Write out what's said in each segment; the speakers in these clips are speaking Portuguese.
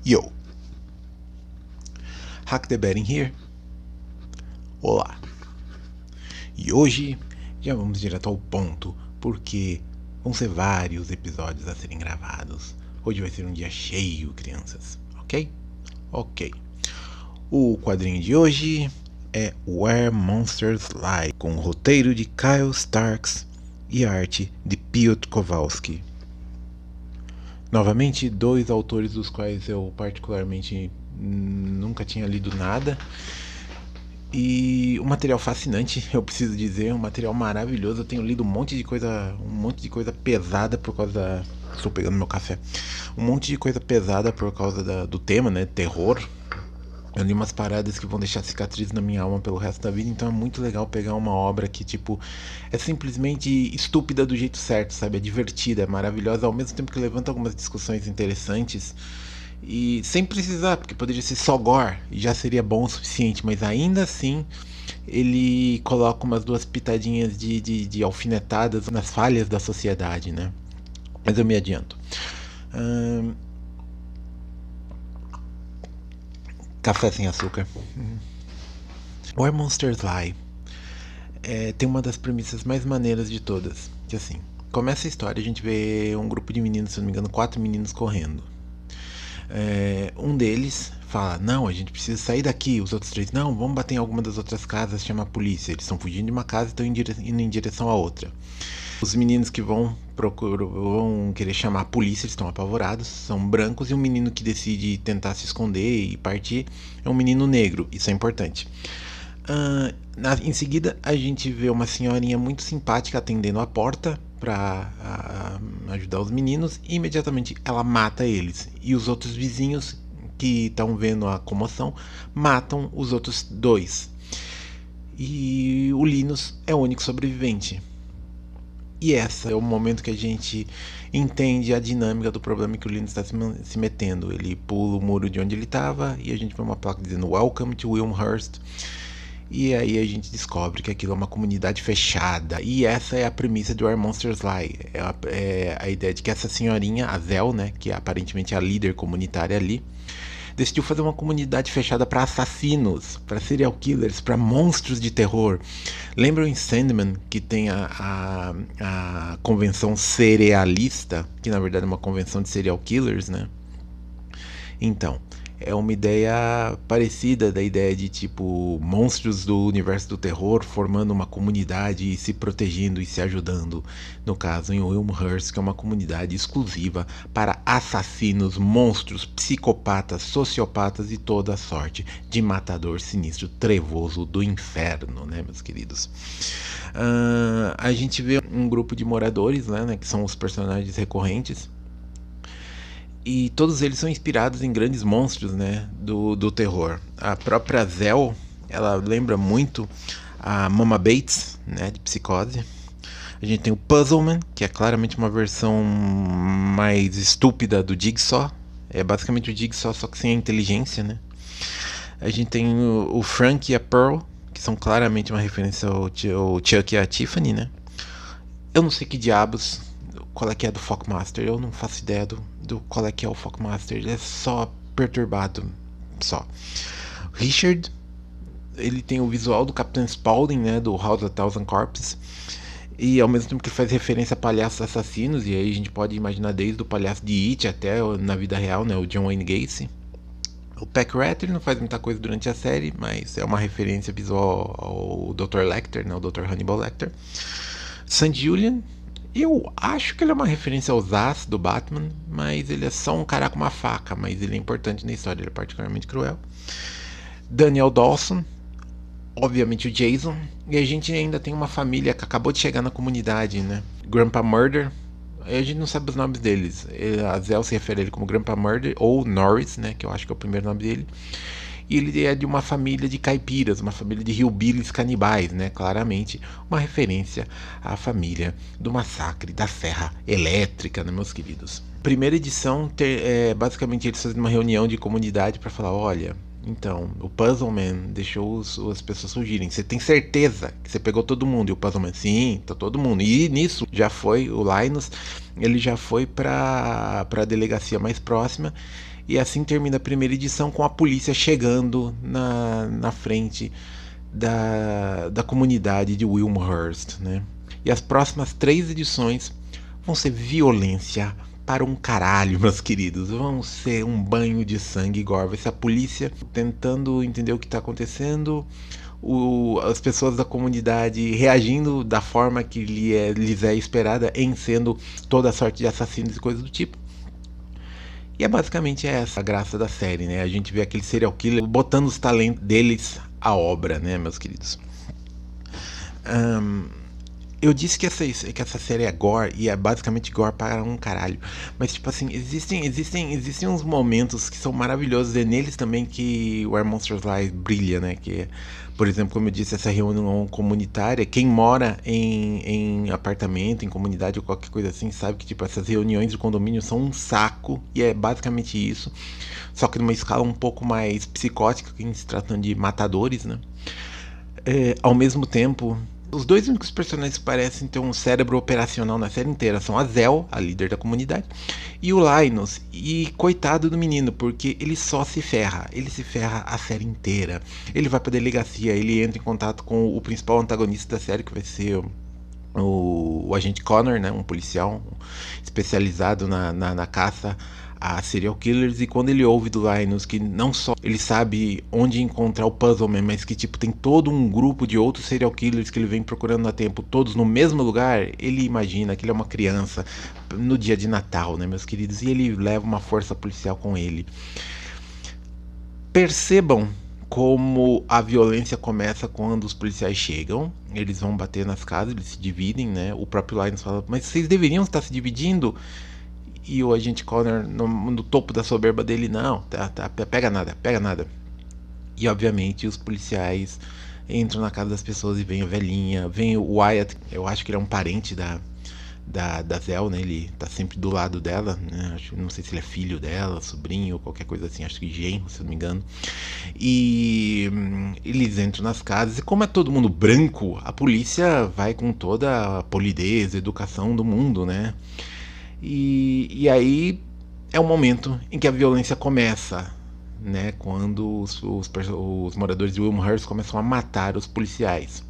Yo! Hack the Betting here. Olá! E hoje já vamos direto ao ponto, porque vão ser vários episódios a serem gravados. Hoje vai ser um dia cheio, crianças, ok? Ok. O quadrinho de hoje é Where Monsters Lie, com o roteiro de Kyle Starks e arte de Piotr Kowalski. Novamente, dois autores dos quais eu particularmente nunca tinha lido nada. E um material fascinante, eu preciso dizer, um material maravilhoso. Eu tenho lido um monte de coisa pesada por causa da... Estou pegando meu café. Um monte de coisa pesada por causa do tema, né? Terror. Eu li umas paradas que vão deixar cicatriz na minha alma pelo resto da vida, então é muito legal pegar uma obra que, tipo, é simplesmente estúpida do jeito certo, sabe? É divertida, é maravilhosa, ao mesmo tempo que levanta algumas discussões interessantes. E sem precisar, porque poderia ser só gore e já seria bom o suficiente, mas ainda assim ele coloca umas duas pitadinhas de alfinetadas nas falhas da sociedade, né? Mas eu me adianto. Café sem açúcar. Where Monsters Lie tem uma das premissas mais maneiras de todas. Que assim, começa a história, a gente vê um grupo de meninos, se não me engano, 4 meninos correndo. Um deles fala, não, a gente precisa sair daqui. Os outros 3, não, vamos bater em alguma das outras casas, chamar a polícia. Eles estão fugindo de uma casa e estão indo em direção a outra. Os meninos que vão querer chamar a polícia, eles estão apavorados, são brancos, e um menino que decide tentar se esconder e partir é um menino negro, isso é importante. Em seguida, a gente vê uma senhorinha muito simpática atendendo a porta para ajudar os meninos, e imediatamente ela mata eles. E os outros vizinhos que estão vendo a comoção matam os outros 2. E o Linus é o único sobrevivente. E esse é o momento que a gente entende a dinâmica do problema que o Linus está se metendo. Ele pula o muro de onde ele estava e a gente vê uma placa dizendo Welcome to Wilmhurst. E aí a gente descobre que aquilo é uma comunidade fechada. E essa é a premissa de Where Monsters Lie. É a ideia de que essa senhorinha, a Zel, né, que aparentemente é a líder comunitária ali, decidiu fazer uma comunidade fechada para assassinos, para serial killers, para monstros de terror. Lembram em Sandman que tem a convenção cerealista, que na verdade é uma convenção de serial killers, né? Então, é uma ideia parecida da ideia de tipo monstros do universo do terror formando uma comunidade e se protegendo e se ajudando. No caso, em Wilmhurst, que é uma comunidade exclusiva para assassinos, monstros, psicopatas, sociopatas e toda sorte de matador sinistro trevoso do inferno, né, meus queridos? A gente vê um grupo de moradores, né, que são os personagens recorrentes. E todos eles são inspirados em grandes monstros, né, do terror. A própria Zel, ela lembra muito a Mama Bates, né, de Psicose. A gente tem o Puzzleman, que é claramente uma versão mais estúpida do Jigsaw. É basicamente o Jigsaw, só que sem a inteligência, né. A gente tem o Frank e a Pearl, que são claramente uma referência ao Chuck e a Tiffany, né. Eu não sei que diabos... qual é que é do Folkmaster, eu não faço ideia do qual é que é o Folkmaster, ele é só perturbado, só. Richard, ele tem o visual do Captain Spaulding, né, do House of Thousand Corpses, e ao mesmo tempo que faz referência a palhaços assassinos, e aí a gente pode imaginar desde o palhaço de It até na vida real, né, o John Wayne Gacy. O Pack Rat, ele não faz muita coisa durante a série, mas é uma referência visual ao Dr. Lecter, né, o Dr. Hannibal Lecter. St. Julian, eu acho que ele é uma referência aos As do Batman, mas ele é só um cara com uma faca, mas ele é importante na história, ele é particularmente cruel. Daniel Dawson, obviamente o Jason, e a gente ainda tem uma família que acabou de chegar na comunidade, né? Grandpa Murder, a gente não sabe os nomes deles. A Zel se refere a ele como Grandpa Murder, ou Norris, né, que eu acho que é o primeiro nome dele. E ele é de uma família de caipiras, uma família de hillbillies canibais, né? Claramente uma referência à família do massacre da Serra Elétrica, né, meus queridos? Primeira edição, basicamente eles fazendo uma reunião de comunidade para falar, olha, então, o Puzzleman deixou as pessoas fugirem. Você tem certeza que você pegou todo mundo? E o Puzzleman, sim, tá todo mundo. E nisso já foi o Linus, ele já foi para a delegacia mais próxima. E assim termina a primeira edição com a polícia chegando na frente da comunidade de Wilmhurst, né? E as próximas 3 edições vão ser violência para um caralho, meus queridos. Vão ser um banho de sangue e gore. Vai ser a polícia tentando entender o que está acontecendo, as pessoas da comunidade reagindo da forma que lhes é esperada, em sendo toda sorte de assassinos e coisas do tipo. E é basicamente essa a graça da série, né? A gente vê aquele serial killer botando os talentos deles à obra, né, meus queridos? Eu disse que essa série é gore, e é basicamente gore para um caralho. Mas, tipo assim, existem uns momentos que são maravilhosos. É neles também que o Where Monsters Lie brilha, né? Que, por exemplo, como eu disse, essa reunião comunitária. Quem mora em apartamento, em comunidade ou qualquer coisa assim, sabe que, tipo, essas reuniões de condomínio são um saco. E é basicamente isso. Só que numa escala um pouco mais psicótica, em se tratando de matadores, né? Ao mesmo tempo, os dois únicos personagens que parecem ter um cérebro operacional na série inteira são a Zell, a líder da comunidade, e o Linus. E coitado do menino, porque ele só se ferra. Ele se ferra a série inteira. Ele vai pra delegacia, ele entra em contato com o principal antagonista da série, que vai ser o agente Connor, né, um policial especializado na caça a serial killers. E quando ele ouve do Linus que não só ele sabe onde encontrar o Puzzleman, mas que tipo tem todo um grupo de outros serial killers que ele vem procurando há tempo, todos no mesmo lugar, ele imagina que ele é uma criança no dia de Natal, né, meus queridos? E ele leva uma força policial com ele. Percebam como a violência começa quando os policiais chegam. Eles vão bater nas casas, eles se dividem, né? O próprio Linus fala, mas vocês deveriam estar se dividindo. E o agente Connor, no topo da soberba dele, não, pega nada, pega nada. E obviamente os policiais entram na casa das pessoas e vem a velhinha, vem o Wyatt, eu acho que ele é um parente da Zell, né? Ele tá sempre do lado dela, né? Não sei se ele é filho dela, sobrinho ou qualquer coisa assim, acho que genro, se eu não me engano. E eles entram nas casas, e como é todo mundo branco, a polícia vai com toda a polidez, a educação do mundo, né? E aí é o momento em que a violência começa, né? Quando os moradores de Wilmhurst começam a matar os policiais.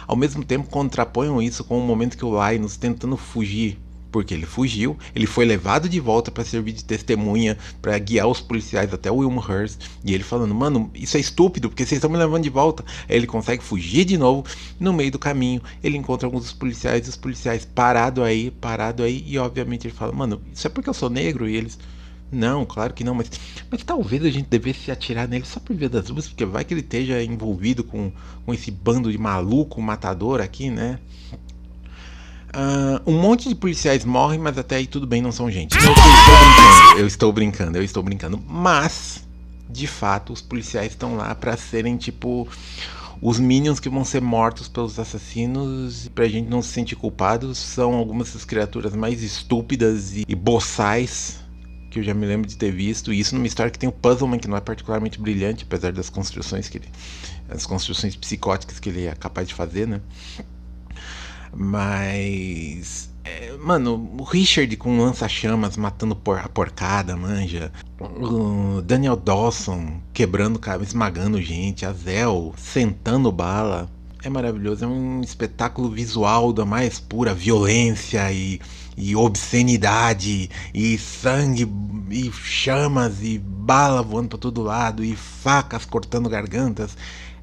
Ao mesmo tempo, contraponham isso com o momento que o Linus, tentando fugir, porque ele fugiu, ele foi levado de volta para servir de testemunha, para guiar os policiais até o Wilmhurst, e ele falando, mano, isso é estúpido, porque vocês estão me levando de volta. Aí ele consegue fugir de novo. No meio do caminho, ele encontra alguns dos policiais, e os policiais parado aí, e obviamente ele fala, mano, isso é porque eu sou negro? E eles, não, claro que não, mas talvez a gente devesse atirar nele só por via das dúvidas, porque vai que ele esteja envolvido com esse bando de maluco matador aqui, né? Um monte de policiais morrem, mas até aí tudo bem, não são gente. Eu estou brincando. Mas, de fato, os policiais estão lá pra serem tipo os minions que vão ser mortos pelos assassinos. E pra gente não se sentir culpado, são algumas das criaturas mais estúpidas e boçais que eu já me lembro de ter visto. E isso numa história que tem o Puzzleman, que não é particularmente brilhante, apesar das construções as construções psicóticas que ele é capaz de fazer, né? Mas mano, o Richard com lança-chamas matando a porcada, manja. O Daniel Dawson quebrando, esmagando gente. A Zell sentando bala. É maravilhoso, é um espetáculo visual da mais pura violência e obscenidade, e sangue, e chamas, e bala voando para todo lado, e facas cortando gargantas.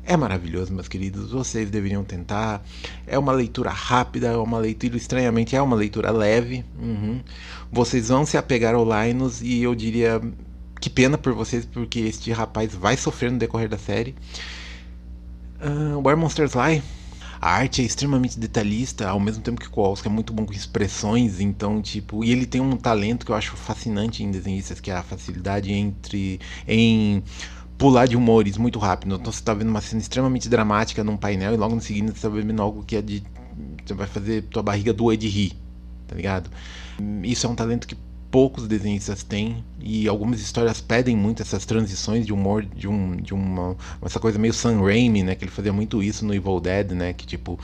É maravilhoso, meus queridos, vocês deveriam tentar. É uma leitura rápida, é uma leitura, estranhamente, é uma leitura leve. Vocês vão se apegar ao Linus, e eu diria que pena por vocês, porque este rapaz vai sofrer no decorrer da série. Where Monsters Lie, a arte é extremamente detalhista, ao mesmo tempo que o Kowalski é muito bom com expressões, então, tipo, e ele tem um talento que eu acho fascinante em desenhistas, que é a facilidade em pular de humores muito rápido. Então você tá vendo uma cena extremamente dramática num painel, e logo no seguinte você tá vendo algo que é de, você vai fazer tua barriga doer de rir, tá ligado? Isso é um talento que poucos desenhistas têm, e algumas histórias pedem muito essas transições de humor, essa coisa meio Sam Raimi, né, que ele fazia muito isso no Evil Dead, né, que tipo,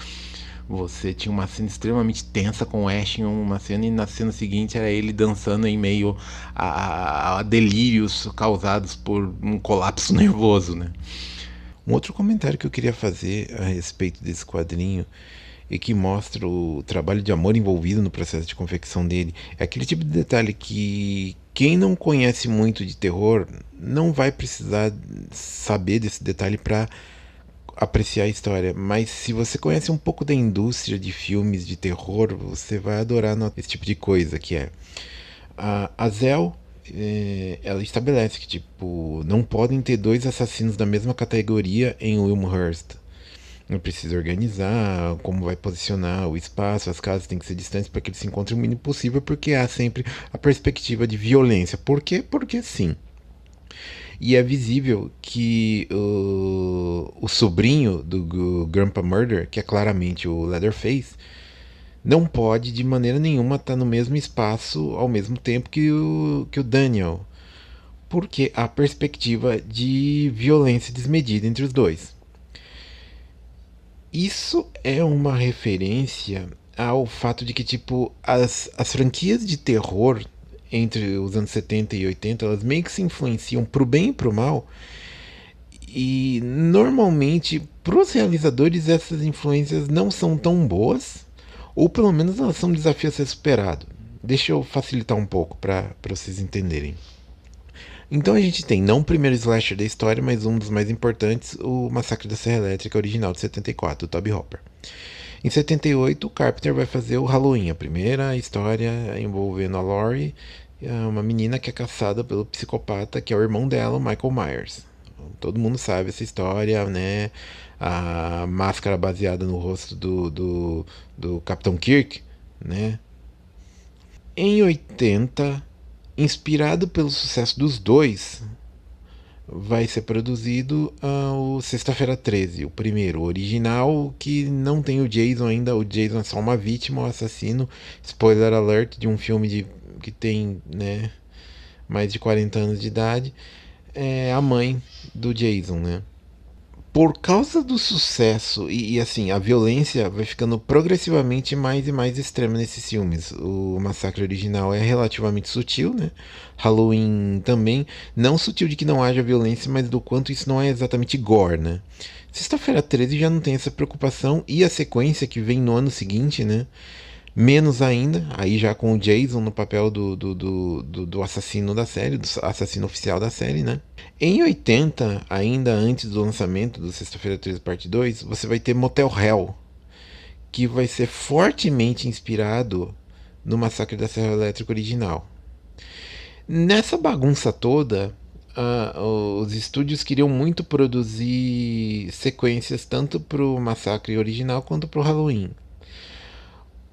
Você tinha uma cena extremamente tensa com o Ash em uma cena, e na cena seguinte era ele dançando em meio a delírios causados por um colapso nervoso, né? Um outro comentário que eu queria fazer a respeito desse quadrinho e que mostra o trabalho de amor envolvido no processo de confecção dele é aquele tipo de detalhe que quem não conhece muito de terror não vai precisar saber desse detalhe para apreciar a história, mas se você conhece um pouco da indústria de filmes de terror, você vai adorar esse tipo de coisa que é a Zell. Ela estabelece que tipo não podem ter dois assassinos da mesma categoria em Wilmhurst. Não precisa organizar como vai posicionar o espaço, as casas têm que ser distantes para que eles se encontrem o mínimo possível, porque há sempre a perspectiva de violência. Por quê? Porque sim. E é visível que o sobrinho do Grandpa Murder, que é claramente o Leatherface, não pode de maneira nenhuma estar no mesmo espaço ao mesmo tempo que o Daniel, porque há perspectiva de violência desmedida entre os dois. Isso é uma referência ao fato de que, tipo, as franquias de terror entre os anos 70 e 80, elas meio que se influenciam pro bem e pro mal. E normalmente, pros realizadores, essas influências não são tão boas, ou pelo menos elas são um desafio a ser superado. Deixa eu facilitar um pouco para vocês entenderem. Então a gente tem não o primeiro slasher da história, mas um dos mais importantes, o Massacre da Serra Elétrica original de 74, do Tobe Hooper. Em 78, o Carpenter vai fazer o Halloween, a primeira história envolvendo a Laurie, uma menina que é caçada pelo psicopata, que é o irmão dela, o Michael Myers. Todo mundo sabe essa história, né? A máscara baseada no rosto do Capitão Kirk, né? Em 80, inspirado pelo sucesso dos dois, vai ser produzido o Sexta-feira 13, o primeiro, o original, que não tem o Jason ainda. O Jason é só uma vítima, um assassino. Spoiler alert de um filme que tem, né, mais de 40 anos de idade. É a mãe do Jason, né? Por causa do sucesso assim, a violência vai ficando progressivamente mais e mais extrema nesses filmes. O Massacre original é relativamente sutil, né? Halloween também, não sutil de que não haja violência, mas do quanto isso não é exatamente gore, né? Sexta-feira 13 já não tem essa preocupação, e a sequência que vem no ano seguinte, né? Menos ainda, aí já com o Jason no papel do assassino da série, do assassino oficial da série, né? Em 80, ainda antes do lançamento do Sexta-feira 13 Parte 2, você vai ter Motel Hell, que vai ser fortemente inspirado no Massacre da Serra Elétrica original. Nessa bagunça toda, os estúdios queriam muito produzir sequências tanto pro Massacre original quanto pro Halloween.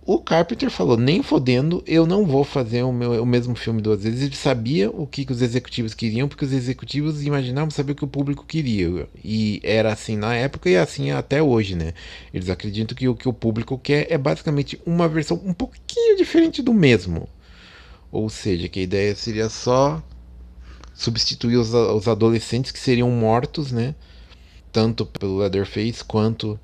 O Carpenter falou, nem fodendo, eu não vou fazer o mesmo filme duas vezes. Ele sabia o que os executivos queriam, porque os executivos imaginavam saber o que o público queria. E era assim na época e é assim até hoje, né? Eles acreditam que o que o público quer é basicamente uma versão um pouquinho diferente do mesmo. Ou seja, que a ideia seria só substituir os adolescentes que seriam mortos, né? Tanto pelo Leatherface quanto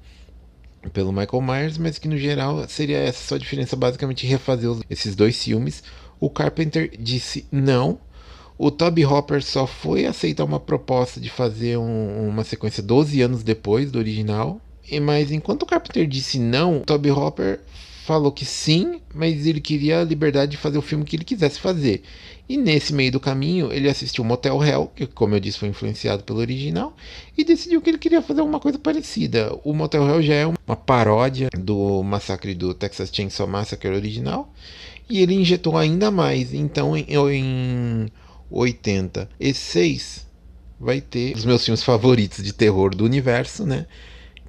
pelo Michael Myers, mas que no geral seria essa só a diferença, basicamente refazer esses dois filmes. O Carpenter disse não. O Tobe Hooper só foi aceitar uma proposta de fazer uma sequência 12 anos depois do original. Mas enquanto o Carpenter disse não, o Tobe Hooper falou que sim, mas ele queria a liberdade de fazer o filme que ele quisesse fazer. E nesse meio do caminho, ele assistiu Motel Hell, que, como eu disse, foi influenciado pelo original, e decidiu que ele queria fazer alguma coisa parecida. O Motel Hell já é uma paródia do massacre do Texas Chainsaw Massacre original, e ele injetou ainda mais. Então, em 86, vai ter os meus filmes favoritos de terror do universo, né?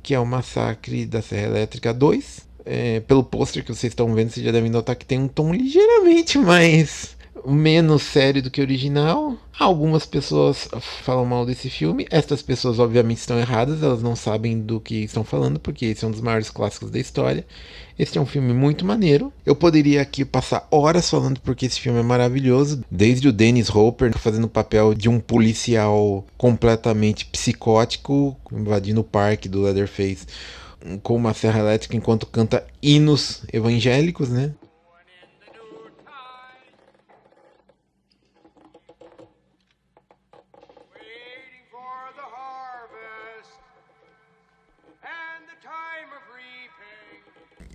Que é o Massacre da Serra Elétrica 2. Pelo pôster que vocês estão vendo, vocês já devem notar que tem um tom ligeiramente mais menos sério do que o original. Algumas pessoas falam mal desse filme. Estas pessoas obviamente estão erradas, elas não sabem do que estão falando, porque esse é um dos maiores clássicos da história. Esse é um filme muito maneiro. Eu poderia aqui passar horas falando porque esse filme é maravilhoso. Desde o Dennis Hopper fazendo o papel de um policial completamente psicótico, invadindo o parque do Leatherface. com uma serra elétrica enquanto canta hinos evangélicos, né?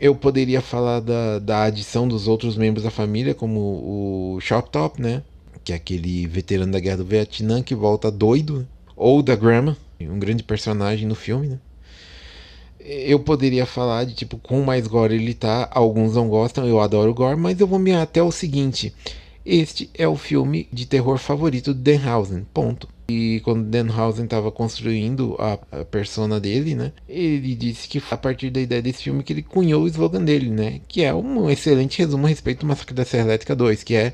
Eu poderia falar da adição dos outros membros da família, como o Chop Top, né? Que é aquele veterano da Guerra do Vietnã que volta doido. Ou da Grandma, um grande personagem no filme, né? Eu poderia falar de tipo, com mais gore ele tá, alguns não gostam, eu adoro gore, mas eu vou me até o seguinte: este é o filme de terror favorito do Danhausen, ponto. E quando Danhausen estava construindo a persona dele, né, ele disse que foi a partir da ideia desse filme que ele cunhou o slogan dele, né, que é um excelente resumo a respeito do Massacre da Serra Elétrica 2, que é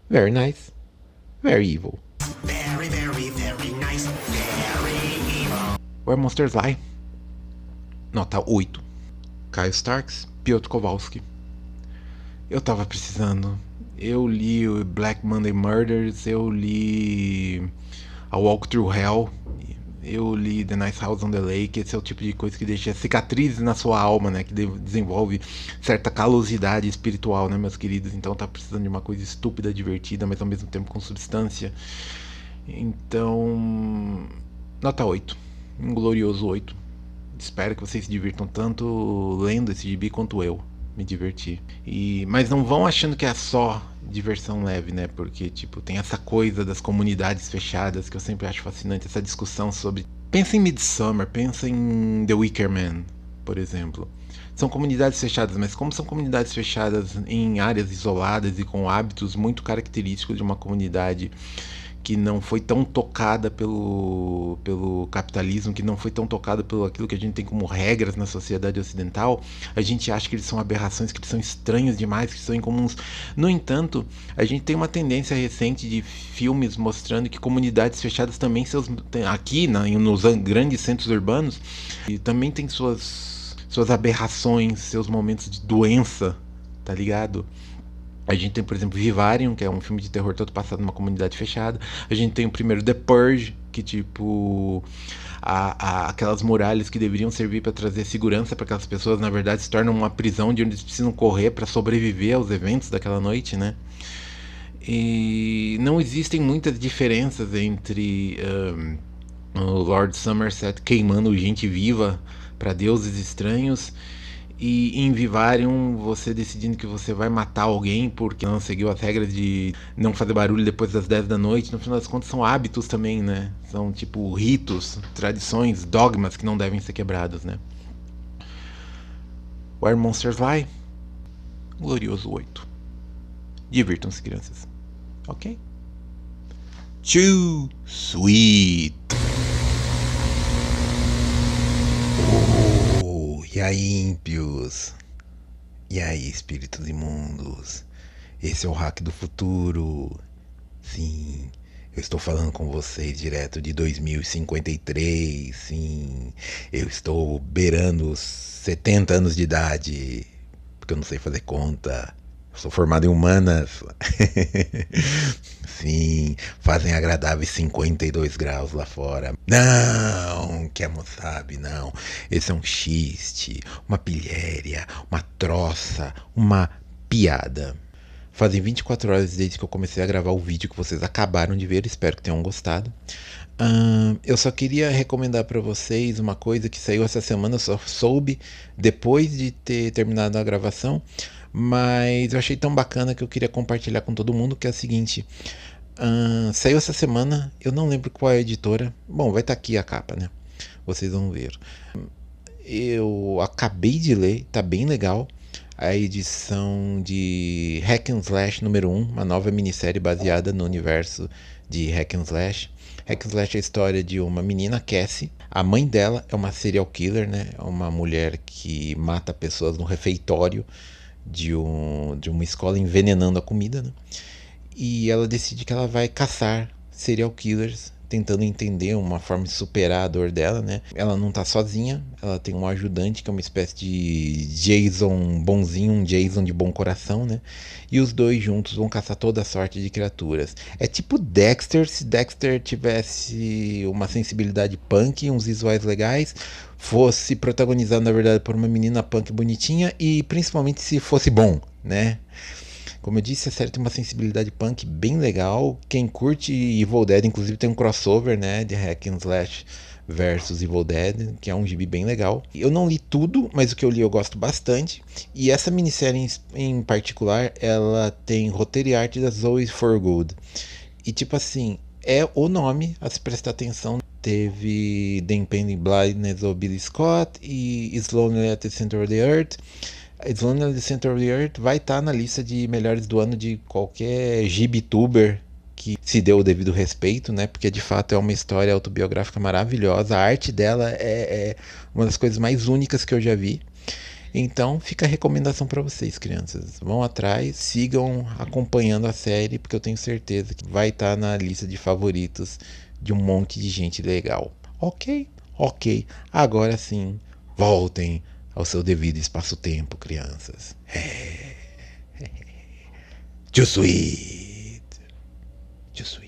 Very nice, very evil. Very, very, very nice, very evil. Where Monsters Lie, nota 8. Kyle Starks, Piotr Kowalski. Eu tava precisando. Eu li o Black Monday Murders, eu li A Walk Through Hell, eu li The Nice House on the Lake. Esse é o tipo de coisa que deixa cicatrizes na sua alma, né? Que desenvolve certa calosidade espiritual, né, meus queridos? Então tá precisando de uma coisa estúpida, divertida, mas ao mesmo tempo com substância. Então, nota 8. Um glorioso 8. Espero que vocês se divirtam tanto lendo esse gibi quanto eu me diverti. Mas não vão achando que é só diversão leve, né? Porque, tipo, tem essa coisa das comunidades fechadas que eu sempre acho fascinante, essa discussão sobre... Pensa em Midsommar, pensa em The Wicker Man, por exemplo. São comunidades fechadas, mas como são comunidades fechadas em áreas isoladas e com hábitos muito característicos de uma comunidade que não foi tão tocada pelo capitalismo, que não foi tão tocada pelo aquilo que a gente tem como regras na sociedade ocidental, a gente acha que eles são aberrações, que eles são estranhos demais, que são incomuns. No entanto, a gente tem uma tendência recente de filmes mostrando que comunidades fechadas também, aqui nos grandes centros urbanos, e também tem suas aberrações, seus momentos de doença, tá ligado? A gente tem, por exemplo, Vivarium, que é um filme de terror todo passado numa comunidade fechada. A gente tem o primeiro The Purge, que tipo... aquelas muralhas que deveriam servir para trazer segurança para aquelas pessoas, na verdade, se tornam uma prisão de onde eles precisam correr para sobreviver aos eventos daquela noite, né? E não existem muitas diferenças entre o Lord Somerset queimando gente viva para deuses estranhos e em Vivarium você decidindo que você vai matar alguém porque não seguiu as regras de não fazer barulho depois das 10 da noite. No final das contas são hábitos também, né? São tipo ritos, tradições, dogmas que não devem ser quebrados, né? Where Monsters Lie, glorioso 8. Divirtam-se, crianças. Ok? Too sweet. E aí, ímpios? E aí, espíritos imundos? Esse é o Hack do Futuro. Sim, eu estou falando com vocês direto de 2053. Sim, eu estou beirando os 70 anos de idade, porque eu não sei fazer conta. Eu sou formado em humanas. Sim, fazem agradáveis 52 graus lá fora. Não, que a moça sabe, não. Esse é um xiste, uma pilhéria, uma troça, uma piada. Fazem 24 horas desde que eu comecei a gravar o vídeo que vocês acabaram de ver. Espero que tenham gostado. Eu só queria recomendar para vocês uma coisa que saiu essa semana. Eu só soube depois de ter terminado a gravação, mas eu achei tão bacana que eu queria compartilhar com todo mundo, que é o seguinte. Saiu essa semana, eu não lembro qual é a editora. Bom, vai estar aqui a capa, né? Vocês vão ver. Eu acabei de ler, tá bem legal. A edição de Hack and Slash número 1, uma nova minissérie baseada no universo de Hack and Slash. Hack and Slash é a história de uma menina, Cassie. A mãe dela é uma serial killer, né? É uma mulher que mata pessoas no refeitório de uma escola, envenenando a comida, né? E ela decide que ela vai caçar serial killers tentando entender uma forma de superar a dor dela, né? Ela não tá sozinha, ela tem um ajudante que é uma espécie de Jason bonzinho, um Jason de bom coração, né? E os dois juntos vão caçar toda sorte de criaturas. É tipo Dexter, se Dexter tivesse uma sensibilidade punk, uns visuais legais, fosse protagonizado na verdade por uma menina punk bonitinha e principalmente se fosse bom, né? Como eu disse, a série tem uma sensibilidade punk bem legal. Quem curte Evil Dead, inclusive tem um crossover, né, de Hack and Slash versus Evil Dead, que é um gibi bem legal. Eu não li tudo, mas o que eu li eu gosto bastante. E essa minissérie em particular, ela tem roteiro e arte da Zoe Forgood. E tipo assim, é o nome a se prestar atenção. Teve The Impending Blindness of Billy Scott e Slowly at the Center of the Earth. Slowly at the Center of the Earth vai estar na lista de melhores do ano de qualquer gibituber que se deu o devido respeito, né? Porque de fato é uma história autobiográfica maravilhosa. A arte dela é uma das coisas mais únicas que eu já vi. Então fica a recomendação para vocês, crianças. Vão atrás, sigam acompanhando a série, porque eu tenho certeza que vai estar na lista de favoritos de um monte de gente legal. Ok? Ok. Agora sim, voltem ao seu devido espaço-tempo, crianças. Too sweet. Too sweet.